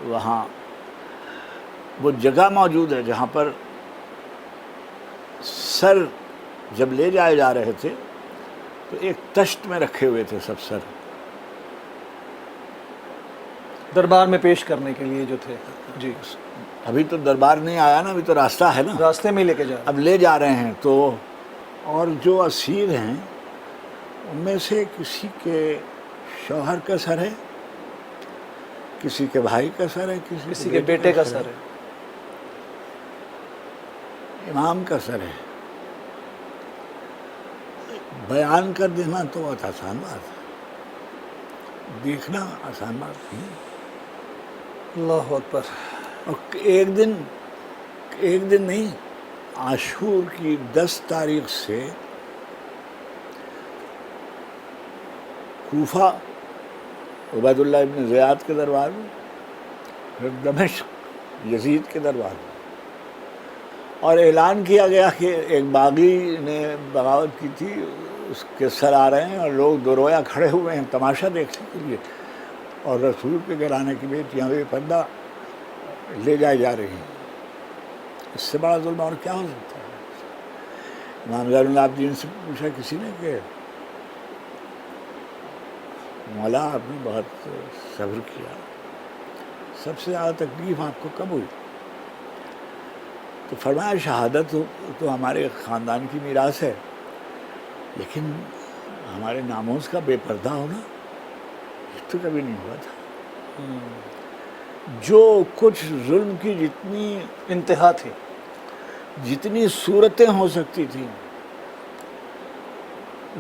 وہاں، وہ جگہ موجود ہے جہاں پر سر جب لے جائے جا رہے تھے تو ایک تشت میں رکھے ہوئے تھے سب سر،
دربار میں پیش کرنے کے لیے جو تھے. جی،
ابھی تو دربار نہیں آیا نا، ابھی تو راستہ ہے نا،
راستے میں لے کے جا
اب لے جا رہے ہیں. تو اور جو اسیر ہیں ان میں سے کسی کے شوہر کا سر ہے، کسی کے بھائی کا سر ہے،
کسی کے بیٹے کا سر ہے،
امام کا سر ہے. بیان کر دینا تو بہت آسان بات ہے، دیکھنا آسان بات نہیں.
اللہ اکبر.
اور ایک دن نہیں، عاشور کی 10 تاریخ سے کوفہ عبید اللہ ابن زیاد کے دربار میں، پھر دمشق یزید کے دربار میں، اور اعلان کیا گیا کہ ایک باغی نے بغاوت کی تھی، اس کے سر آ رہے ہیں اور لوگ دو رویا کھڑے ہوئے ہیں تماشا دیکھنے کے لیے، اور رسول کے گھرانے کی بیٹیاں بے پردہ لے جائی جا رہی ہیں. اس سے بڑا ظلم اور کیا ہو سکتا ہے؟ امام زین العابدین سے پوچھا کسی نے کہ مولا آپ نے بہت صبر کیا، سب سے زیادہ تکلیف آپ کو کب ہوئی؟ تو فرمایا شہادت تو ہمارے خاندان کی میراث ہے، لیکن ہمارے ناموس کا بے پردہ ہونا یہ تو کبھی نہیں ہوا تھا. جو کچھ ظلم کی جتنی
انتہا تھی،
جتنی صورتیں ہو سکتی تھیں،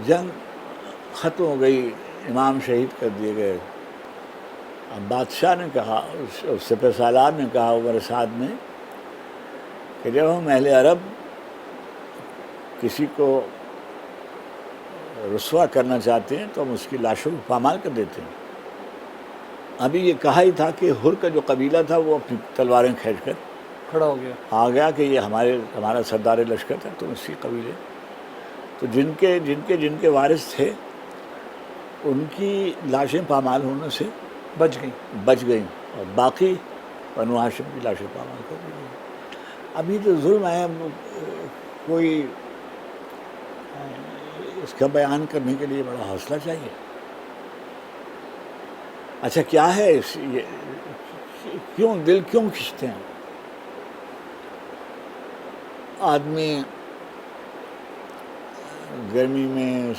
جنگ ختم ہو گئی، امام شہید کر دیے گئے. اب بادشاہ نے کہا، سپہ سالار نے کہا عمر سعد نے کہ جب ہم اہل عرب کسی کو رسوا کرنا چاہتے ہیں تو ہم اس کی لاشوں کو پامال کر دیتے ہیں۔ ابھی یہ کہا ہی تھا کہ ہر کا جو قبیلہ تھا وہ اپنی تلواریں کھینچ کر
کھڑا ہو گیا۔
آ گیا کہ یہ ہمارا سردار لشکر تھا، تو اسی قبیلے تو جن کے وارث تھے ان کی لاشیں پامال ہونے سے بچ گئیں اور باقی بنو ہاشم کی لاشیں پامال کر دی گئیں۔ ابھی تو ظلم ہے، کوئی اس کا بیان کرنے کے لیے بڑا حوصلہ چاہیے۔ اچھا کیا ہے دل کیوں کھنچتے ہیں؟ آدمی گرمی میں،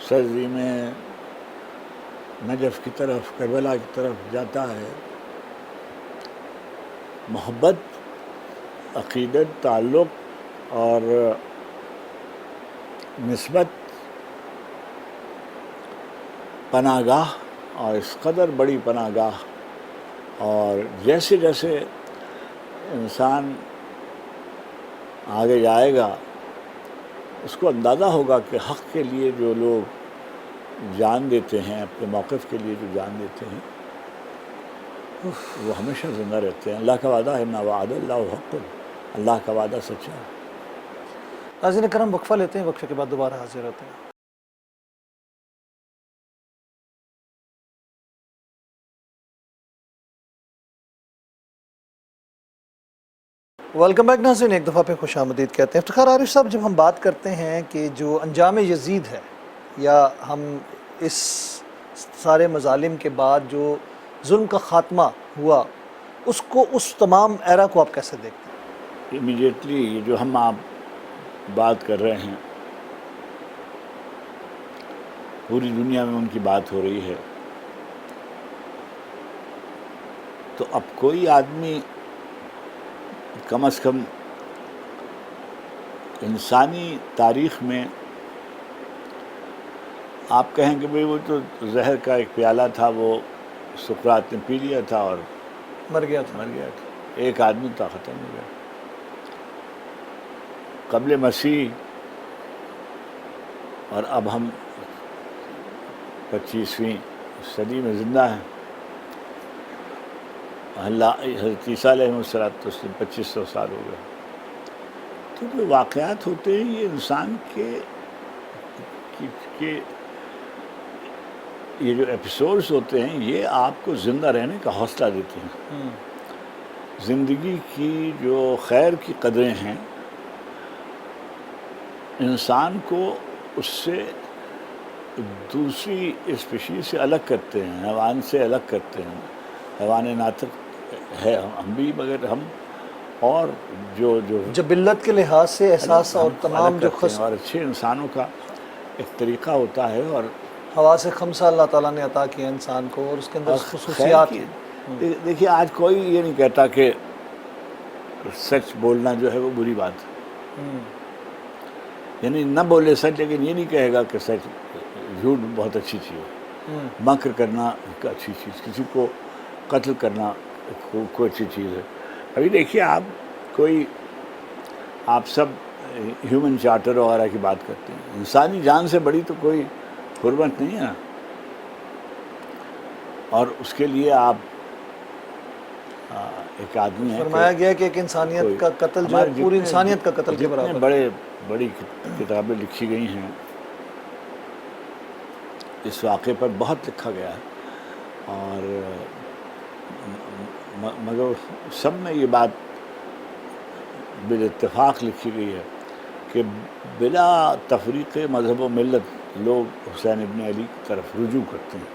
سردی میں نجف کی طرف، کربلا کی طرف جاتا ہے، محبت، عقیدت، تعلق اور نسبت، پناہ گاہ، اور اس قدر بڑی پناہ گاہ، اور جیسے جیسے انسان آگے جائے گا اس کو اندازہ ہوگا کہ حق کے لیے جو لوگ جان دیتے ہیں، اپنے موقف کے لیے جو جان دیتے ہیں، وہ ہمیشہ زندہ رہتے ہیں۔ اللہ کا وعدہ ہے، ما وعد اللہ حق، اللہ کا وعدہ سچا ہے۔
ناظرین کرام، وقفہ لیتے ہیں، وقفے کے بعد دوبارہ حاضر ہوتے ہیں۔ ویلکم بیک ناظرین، ایک دفعہ پہ خوش آمدید کہتے ہیں۔ افتخار عارف صاحب، جب ہم بات کرتے ہیں کہ جو انجام یزید ہے، یا ہم اس سارے مظالم کے بعد جو ظلم کا خاتمہ ہوا، اس تمام ایرا کو آپ کیسے دیکھتے ہیں؟
امیڈیٹلی یہ جو آپ بات کر رہے ہیں، پوری دنیا میں ان کی بات ہو رہی ہے، تو اب کوئی آدمی کم از کم انسانی تاریخ میں آپ کہیں کہ بھئی وہ تو زہر کا ایک پیالہ تھا، وہ سقراط نے پی لیا تھا اور
مر گیا تھا۔
ایک آدمی تھا، ختم ہو گیا۔ قبل مسیح اور اب ہم 25ویں صدی میں زندہ ہیں۔ حضرت عیسیٰ علیہ السلام 2500 سال ہو گئے۔ تو جو واقعات ہوتے ہیں یہ انسان کے یہ جو ایپیسوڈز ہوتے ہیں یہ آپ کو زندہ رہنے کا حوصلہ دیتے ہیں۔ زندگی کی جو خیر کی قدریں ہیں انسان کو اس سے دوسری اسپیشیز سے الگ کرتے ہیں، حیوان سے الگ کرتے ہیں۔ حیوان ناطق ہے ہم بھی، مگر ہم اور جو
جبلت کے لحاظ سے احساس اور تمام جو
اور اچھے انسانوں کا ایک طریقہ ہوتا ہے، اور
حواس خمسہ اللہ تعالیٰ نے عطا کیا انسان کو، اور اس کے اندر خصوصیات ہیں۔
دیکھیے آج کوئی یہ نہیں کہتا کہ سچ بولنا جو ہے وہ بری بات ہے، یعنی نہ بولے سچ، لیکن یہ نہیں کہے گا کہ سچ، جھوٹ بہت اچھی چیز ہے، مکر کرنا ایک اچھی چیز، کسی کو قتل کرنا کوئی اچھی چیز ہے۔ ابھی دیکھیے آپ سب ہیومن چارٹر وغیرہ کی بات کرتے ہیں، انسانی جان سے بڑی تو کوئی حرمت نہیں ہے، اور اس کے لیے آپ ایک آدمی ہے،
فرمایا گیا کہ ایک انسانیت کا قتل جو ہے پوری انسانیت کا قتل کے برابر ہے۔
بڑی کتابیں لکھی گئی ہیں اس واقعے پر، بہت لکھا گیا ہے، اور مگر سب میں یہ بات بالاتفاق لکھی گئی ہے کہ بلا تفریق مذہب و ملت لوگ حسین ابن علی کی طرف رجوع کرتے ہیں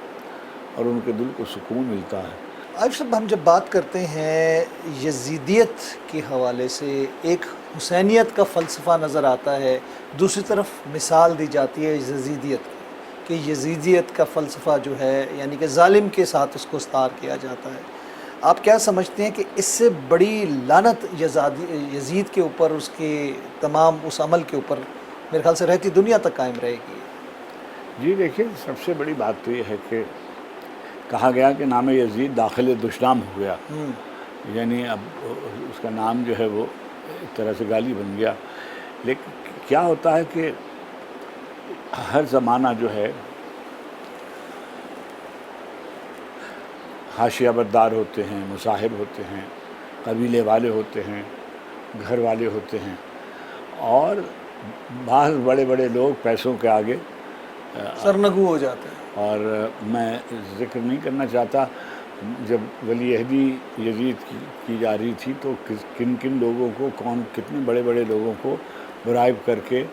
اور ان کے دل کو سکون ملتا ہے۔
عارف صاحب، ہم جب بات کرتے ہیں یزیدیت کے حوالے سے، ایک حسینیت کا فلسفہ نظر آتا ہے، دوسری طرف مثال دی جاتی ہے یزیدیت کی، کہ یزیدیت کا فلسفہ جو ہے یعنی کہ ظالم کے ساتھ اس کو استعار کیا جاتا ہے۔ آپ کیا سمجھتے ہیں کہ اس سے بڑی لعنت یزید کے اوپر، اس کے تمام اس عمل کے اوپر میرے خیال سے رہتی دنیا تک قائم رہے گی؟
جی دیکھیے، سب سے بڑی بات تو یہ ہے کہ کہا گیا کہ نام یزید داخل دشنام ہو گیا، یعنی اب اس کا نام جو ہے وہ ایک طرح سے گالی بن گیا، لیکن کیا ہوتا ہے کہ ہر زمانہ جو ہے حاشیہ بردار ہوتے ہیں، مصاحب ہوتے ہیں، قبیلے والے ہوتے ہیں، گھر والے ہوتے ہیں، اور بعض بڑے بڑے لوگ پیسوں کے آگے
سرنگو ہو جاتے ہیں۔
اور میں ذکر نہیں کرنا چاہتا، جب ولی عہدی یزید کی جا رہی تھی تو کن کن لوگوں کو، کتنے بڑے بڑے لوگوں کو برائب کر کے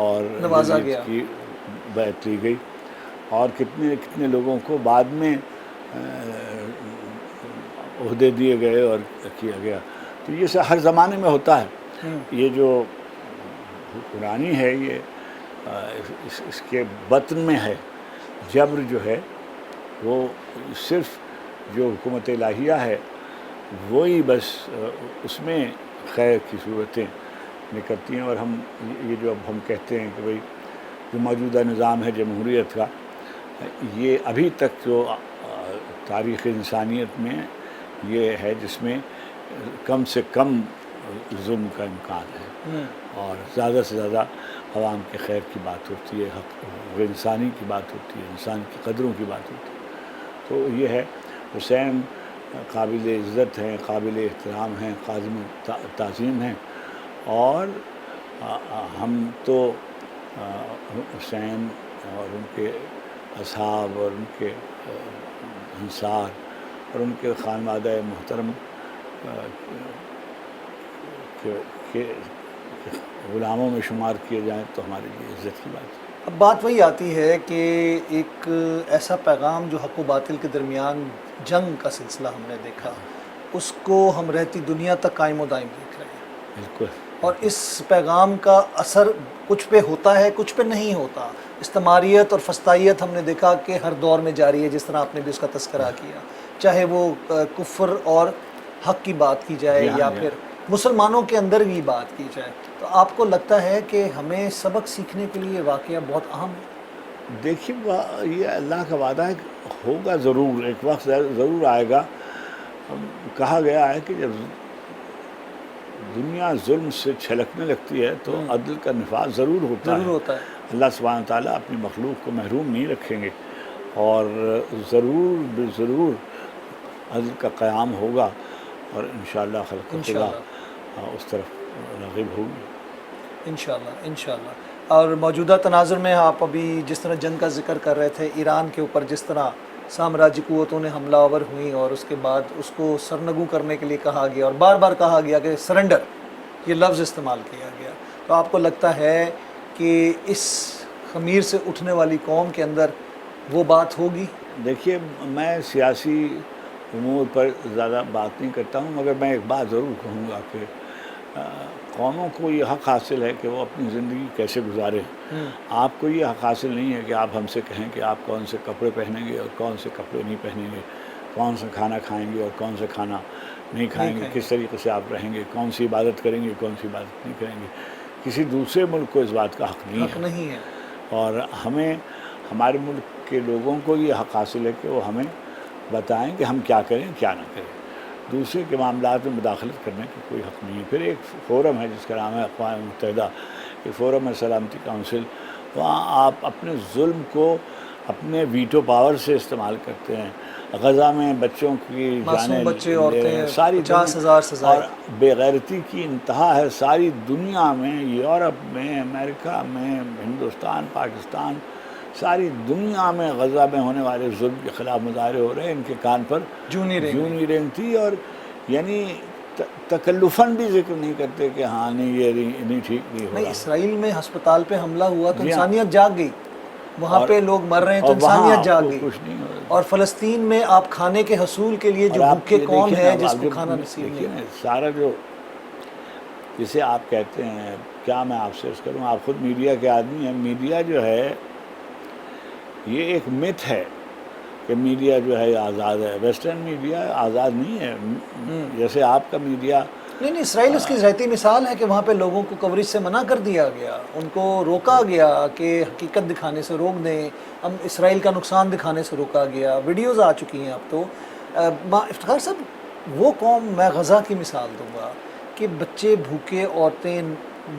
اور
نوازا
یزید
گیا۔
کی بیعت لی گئی، اور کتنے کتنے لوگوں کو بعد میں عہدے دیے گئے اور کیا گیا۔ تو یہ ہر زمانے میں ہوتا ہے۔ یہ جو حکمرانی ہے یہ اس کے بطن میں ہے، جبر جو ہے وہ صرف جو حکومت الہیہ ہے وہی بس اس میں خیر کی صورتیں نکلتی ہیں۔ اور ہم یہ جو اب ہم کہتے ہیں کہ بھئی جو موجودہ نظام ہے جمہوریت کا، یہ ابھی تک جو تاریخ انسانیت میں یہ ہے جس میں کم سے کم ظلم کا امکان ہے اور زیادہ سے زیادہ عوام کے خیر کی بات ہوتی ہے، حق انسانی کی بات ہوتی ہے، انسان کی قدروں کی بات ہوتی ہے۔ تو یہ ہے، حسین قابل عزت ہیں، قابل احترام ہیں، قابل تعظیم ہیں، اور ہم تو حسین اور ان کے اصحاب اور ان کے انصار اور ان کے خانوادہ محترم کے غلاموں میں شمار کیے جائیں تو ہمارے لیے عزت کی بات ہے۔
اب بات وہی آتی ہے کہ ایک ایسا پیغام جو حق و باطل کے درمیان جنگ کا سلسلہ ہم نے دیکھا، اس کو ہم رہتی دنیا تک قائم و دائم دیکھ رہے ہیں،
بالکل،
اور اس پیغام کا اثر کچھ پہ ہوتا ہے، کچھ پہ نہیں ہوتا۔ استعماریت اور فسطائیت ہم نے دیکھا کہ ہر دور میں جاری ہے، جس طرح آپ نے بھی اس کا تذکرہ کیا، چاہے وہ کفر اور حق کی بات کی جائے یا پھر مسلمانوں کے اندر بھی بات کی جائے۔ تو آپ کو لگتا ہے کہ ہمیں سبق سیکھنے کے لیے واقعہ بہت اہم ہے؟
دیکھیے یہ اللہ کا وعدہ ہے کہ ہوگا ضرور، ایک وقت ضرور آئے گا۔ کہا گیا ہے کہ جب دنیا ظلم سے چھلکنے لگتی ہے تو عدل کا نفاذ ضرور ہوتا ہے۔ اللہ سبحانہ تعالیٰ اپنی مخلوق کو محروم نہیں رکھیں گے، اور ضرور عدل کا قیام ہوگا، اور انشاءاللہ خلق خدا اس طرف راغب ہوگی
انشاءاللہ۔ اور موجودہ تناظر میں آپ ابھی جس طرح جنگ کا ذکر کر رہے تھے، ایران کے اوپر جس طرح سامراجی قوتوں نے حملہ آور ہوئیں اور اس کے بعد اس کو سرنگو کرنے کے لیے کہا گیا اور بار بار کہا گیا کہ سرنڈر، یہ لفظ استعمال کیا گیا، تو آپ کو لگتا ہے کہ اس خمیر سے اٹھنے والی قوم کے اندر وہ بات ہوگی؟
دیکھیے میں سیاسی امور پر زیادہ بات نہیں کرتا ہوں، مگر میں ایک بات ضرور کہوں گا کہ قوموں کو یہ حق حاصل ہے کہ وہ اپنی زندگی کیسے گزارے۔ آپ کو یہ حق حاصل نہیں ہے کہ آپ ہم سے کہیں کہ آپ کون سے کپڑے پہنیں گے اور کون سے کپڑے نہیں پہنیں گے، کون سا کھانا کھائیں گے اور کون سا کھانا نہیں کھائیں گے، کس طریقے سے آپ رہیں گے، کون سی عبادت کریں گے، کون سی عبادت نہیں کریں گے۔ کسی دوسرے ملک کو اس بات کا حق نہیں ہے، اور ہمیں ہمارے ملک کے لوگوں کو یہ حق حاصل ہے کہ وہ ہمیں بتائیں کہ ہم کیا کریں کیا نہ کریں۔ دوسرے کے معاملات میں مداخلت کرنے کا کوئی حق نہیں ہے۔ پھر ایک فورم ہے جس کا نام ہے اقوام متحدہ، ایک فورم ہے سلامتی کونسل، وہاں آپ اپنے ظلم کو اپنے ویٹو پاور سے استعمال کرتے ہیں۔ غزہ میں بچوں کی جانیں،
بچے، عورتیں،
ساری
50,000 سزائیں،
اور بے غیرتی کی انتہا ہے ساری دنیا میں، یورپ میں، امریکہ میں، ہندوستان، پاکستان، ساری دنیا میں غزہ میں ہونے والے ظلم کے خلاف مظاہرے ہو رہے ہیں۔ ان کے کان پر جوں نہیں رینگتی، اور یعنی تکلفاً بھی ذکر نہیں کرتے کہ ہاں نہیں یہ نہیں ٹھیک نہیں ہو رہا۔
اسرائیل میں ہسپتال پہ حملہ ہوا تو انسانیت جاگ گئی، وہاں پہ لوگ مر رہے ہیں تو انسانیت جاگ گئی، اور فلسطین میں آپ کھانے کے حصول کے لیے جو بھوکے قوم ہے جس کو کھانا نصیب نہیں،
سارا جو جسے آپ کہتے ہیں، کیا میں آپ سے عرض کروں، آپ خود میڈیا کے آدمی ہیں، میڈیا جو ہے یہ ایک مت ہے کہ میڈیا جو ہے آزاد ہے۔ ویسٹرن میڈیا آزاد نہیں ہے، جیسے آپ کا میڈیا
نہیں۔ اسرائیل اس کی ذاتی مثال ہے کہ وہاں پہ لوگوں کو کوریج سے منع کر دیا گیا، ان کو روکا گیا کہ حقیقت دکھانے سے روک دیں، ہم اسرائیل کا نقصان دکھانے سے روکا گیا، ویڈیوز آ چکی ہیں اب تو۔ افتخار صاحب، وہ قوم، میں غزہ کی مثال دوں گا کہ بچے بھوکے، عورتیں،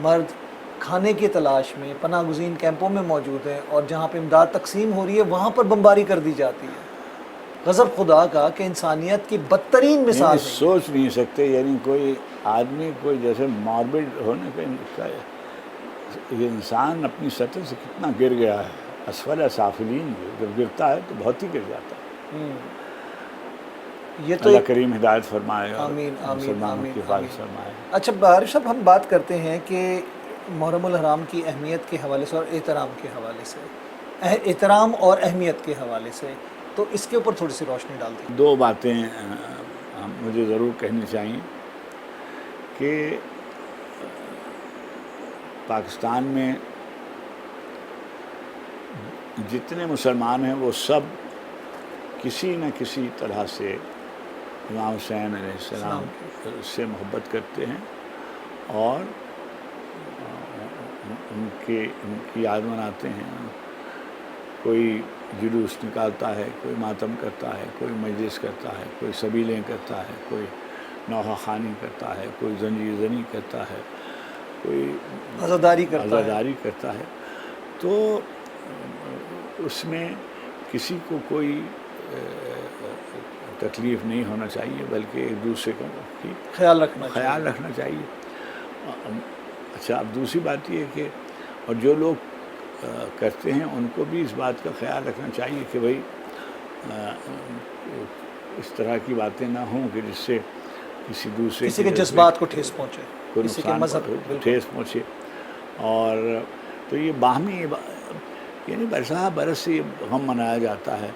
مرد کھانے کی تلاش میں پناہ گزین کیمپوں میں موجود ہیں، اور جہاں پہ امداد تقسیم ہو رہی ہے وہاں پر بمباری کر دی جاتی ہے۔ غضب خدا کا کہ انسانیت کی بدترین مثال ہے۔
سوچ نہیں سکتے، یعنی کوئی آدمی کوئی جیسے ماربڈ ہونے کا یہ انسان اپنی سطح سے کتنا گر گیا ہے، اسفل سافلین، جب گرتا ہے تو بہت ہی گر جاتا ہے۔
یہ تو
اللہ کریم ہدایت فرمائے اور
آمین آمین
مسلمانوں
آمین
کی حفاظت
آمین۔
فرمائے۔
اچھا عارف صاحب، ہم بات کرتے ہیں کہ محرم الحرام کی اہمیت کے حوالے سے اور احترام کے حوالے سے، احترام اور اہمیت کے حوالے سے، تو اس کے اوپر تھوڑی سی روشنی ڈال دیں۔
دو باتیں مجھے ضرور کہنی چاہیے کہ پاکستان میں جتنے مسلمان ہیں وہ سب کسی نہ کسی طرح سے امام حسین علیہ السلام سے محبت کرتے ہیں اور ان کی یاد مناتے ہیں۔ کوئی جلوس نکالتا ہے، کوئی ماتم کرتا ہے، کوئی مجلس کرتا ہے، کوئی سبیلیں کرتا ہے، کوئی نوحہ خوانی کرتا ہے، کوئی زنجیر زنی کرتا ہے، کوئی
عزاداری
کرتا ہے۔ تو اس میں کسی کو کوئی تکلیف نہیں ہونا چاہیے، بلکہ ایک دوسرے کا
خیال رکھنا
چاہیے۔ اچھا، اب دوسری بات یہ ہے کہ اور جو لوگ کرتے ہیں ان کو بھی اس بات کا خیال رکھنا چاہیے کہ بھئی اس طرح کی باتیں نہ ہوں کہ جس سے کسی
کے جذبات کو ٹھیس پہنچے،
کوئی
کسی کے مذہب کو
ٹھیس پہنچے۔ اور تو یہ باہمی یعنی برسہ برس سے غم منایا جاتا ہے،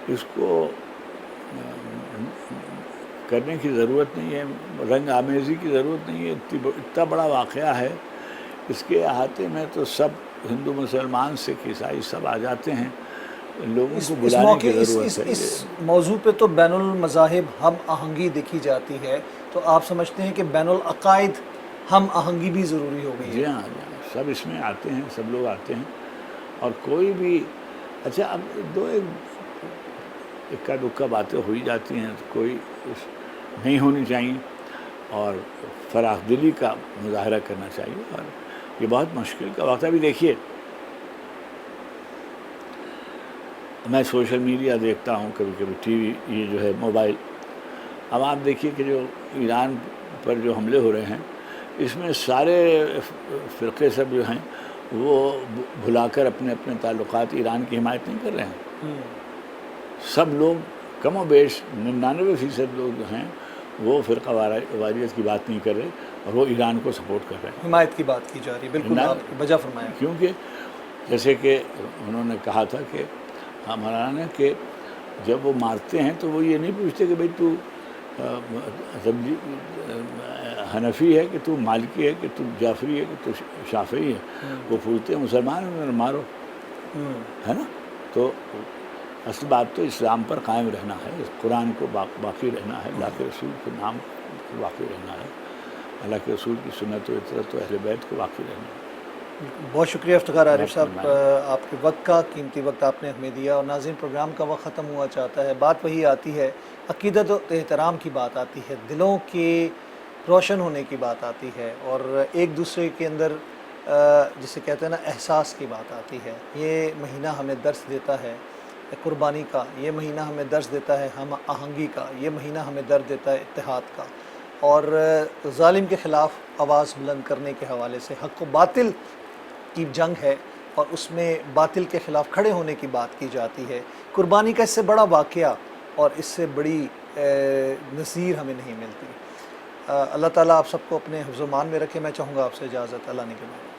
اس کو کرنے کی ضرورت نہیں ہے، رنگ آمیزی کی ضرورت نہیں ہے۔ اتنا بڑا واقعہ ہے، اس کے احاطے میں تو سب ہندو مسلمان سکھ عیسائی سب آ جاتے ہیں، لوگوں کو بلانے کی ضرورت ہے۔
اس موضوع پہ تو بین المذاہب ہم آہنگی دیکھی جاتی ہے، تو آپ سمجھتے ہیں کہ بین العقائد ہم آہنگی بھی ضروری ہو گئی ہے؟
جی ہاں، سب اس میں آتے ہیں، سب لوگ آتے ہیں، اور کوئی بھی اچھا اب دو اکا دکا باتیں ہوئی جاتی ہیں تو کوئی نہیں ہونی چاہیے، اور فراخ دلی کا مظاہرہ کرنا چاہیے۔ اور یہ بہت مشکل کا وقت ہے۔ ابھی دیکھیے، میں سوشل میڈیا دیکھتا ہوں، کبھی کبھی ٹی وی، یہ جو ہے موبائل، اب آپ دیکھیے کہ جو ایران پر جو حملے ہو رہے ہیں، اس میں سارے فرقے سب جو ہیں وہ بھلا کر اپنے اپنے تعلقات ایران کی حمایت نہیں کر رہے ہیں۔ سب لوگ کم و بیش 99% لوگ جو ہیں وہ فرقہ واریت کی بات نہیں کر رہے، اور وہ ایران کو سپورٹ کر رہے ہیں،
حمایت کی بات کی جا رہی ہے۔ بالکل آپ بجا فرمایا۔
کیونکہ جیسے کہ انہوں نے کہا تھا کہ ہمارا نے کہ جب وہ مارتے ہیں تو وہ یہ نہیں پوچھتے کہ بھئی تو حنفی ہے کہ تو مالکی ہے کہ تو جعفری ہے کہ تو شافعی ہے، وہ پوچھتے ہیں مسلمان ہیں مارو، ہے نا۔ تو اصل بات تو اسلام پر قائم رہنا ہے، قرآن کو باقی رہنا ہے، اللہ کے رسول کے نام کو باقی رہنا ہے، اللہ کے رسول کی سنت و اطاعت و اہل بیت کو باقی رہنا ہے۔
بہت شکریہ افتخار عارف صاحب، آپ کے وقت کا قیمتی وقت آپ نے ہمیں دیا، اور ناظرین پروگرام کا وقت ختم ہوا چاہتا ہے۔ بات وہی آتی ہے، عقیدت و احترام کی بات آتی ہے، دلوں کے روشن ہونے کی بات آتی ہے، اور ایک دوسرے کے اندر جسے کہتے ہیں نا احساس کی بات آتی ہے۔ یہ مہینہ ہمیں درس دیتا ہے قربانی کا، یہ مہینہ ہمیں درس دیتا ہے ہم آہنگی کا، یہ مہینہ ہمیں درس دیتا ہے اتحاد کا، اور ظالم کے خلاف آواز بلند کرنے کے حوالے سے حق و باطل کی جنگ ہے، اور اس میں باطل کے خلاف کھڑے ہونے کی بات کی جاتی ہے۔ قربانی کا اس سے بڑا واقعہ اور اس سے بڑی نظیر ہمیں نہیں ملتی۔ اللہ تعالیٰ آپ سب کو اپنے حفظ و امان میں رکھے۔ میں چاہوں گا آپ سے اجازت، اللہ نے کے بعد۔